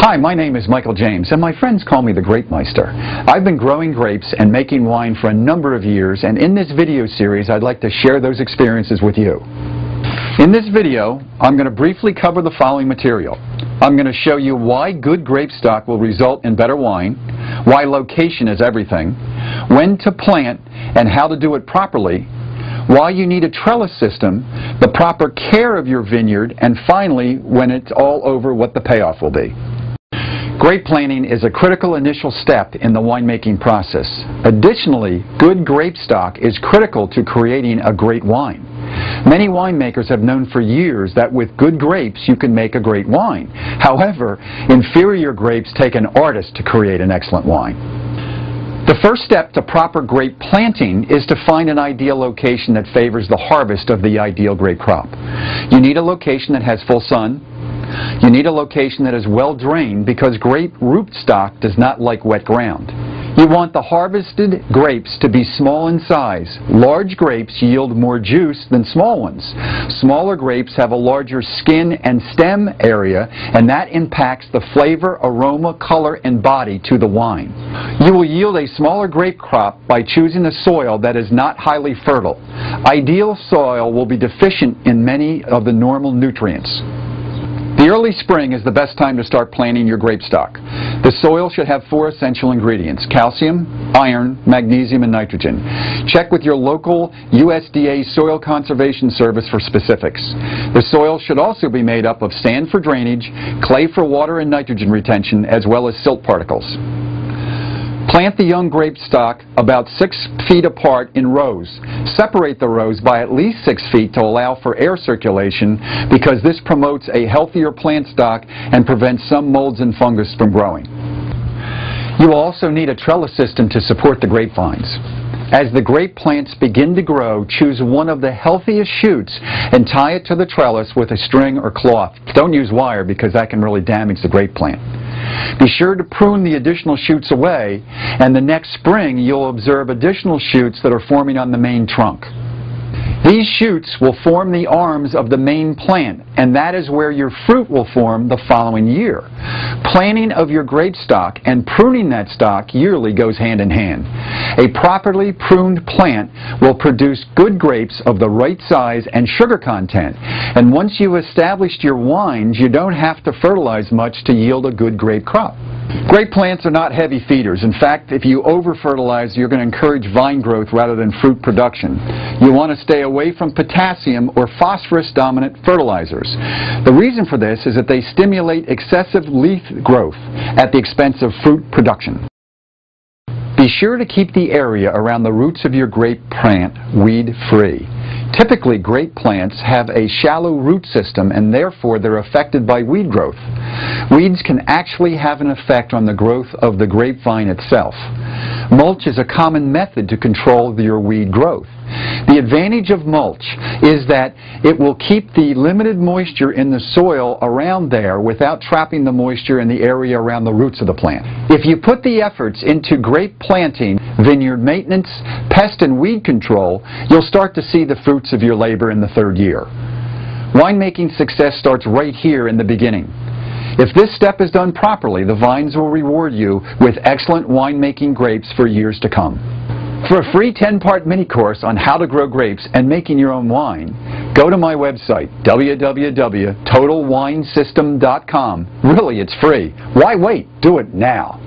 Hi, my name is Michael James, and my friends call me the Grape Meister. I've been growing grapes and making wine for a number of years, and in this video series I'd like to share those experiences with you. In this video, I'm going to briefly cover the following material. I'm going to show you why good grape stock will result in better wine, why location is everything, when to plant and how to do it properly, why you need a trellis system, the proper care of your vineyard, and finally, when it's all over, what the payoff will be. Grape planting is a critical initial step in the winemaking process. Additionally, good grape stock is critical to creating a great wine. Many winemakers have known for years that with good grapes you can make a great wine. However, inferior grapes take an artist to create an excellent wine. The first step to proper grape planting is to find an ideal location that favors the harvest of the ideal grape crop. You need a location that has full sun. You need a location that is well drained because grape rootstock does not like wet ground. You want the harvested grapes to be small in size. Large grapes yield more juice than small ones. Smaller grapes have a larger skin and stem area, and that impacts the flavor, aroma, color, and body to the wine. You will yield a smaller grape crop by choosing a soil that is not highly fertile. Ideal soil will be deficient in many of the normal nutrients. The early spring is the best time to start planting your grape stock. The soil should have 4 essential ingredients: calcium, iron, magnesium, and nitrogen. Check with your local USDA Soil Conservation Service for specifics. The soil should also be made up of sand for drainage, clay for water and nitrogen retention, as well as silt particles. Plant the young grape stock about 6 feet apart in rows. Separate the rows by at least 6 feet to allow for air circulation because this promotes a healthier plant stock and prevents some molds and fungus from growing. You will also need a trellis system to support the grapevines. As the grape plants begin to grow, choose one of the healthiest shoots and tie it to the trellis with a string or cloth. Don't use wire because that can really damage the grape plant. Be sure to prune the additional shoots away, and the next spring you'll observe additional shoots that are forming on the main trunk. These shoots will form the arms of the main plant, and that is where your fruit will form the following year. Planting of your grape stock and pruning that stock yearly goes hand in hand. A properly pruned plant will produce good grapes of the right size and sugar content, and once you've established your wines, you don't have to fertilize much to yield a good grape crop. Grape plants are not heavy feeders. In fact, if you over-fertilize, you're going to encourage vine growth rather than fruit production. You want to stay away from potassium or phosphorus-dominant fertilizers. The reason for this is that they stimulate excessive leaf growth at the expense of fruit production. Be sure to keep the area around the roots of your grape plant weed-free. Typically, grape plants have a shallow root system and therefore they're affected by weed growth. Weeds can actually have an effect on the growth of the grapevine itself. Mulch is a common method to control your weed growth. The advantage of mulch is that it will keep the limited moisture in the soil around there without trapping the moisture in the area around the roots of the plant. If you put the efforts into grape planting, vineyard maintenance, pest and weed control, you'll start to see the fruits of your labor in the 3rd year. Winemaking success starts right here in the beginning. If this step is done properly, the vines will reward you with excellent winemaking grapes for years to come. For a free 10-part mini-course on how to grow grapes and making your own wine, go to my website, www.totalwinesystem.com. Really, it's free. Why wait? Do it now.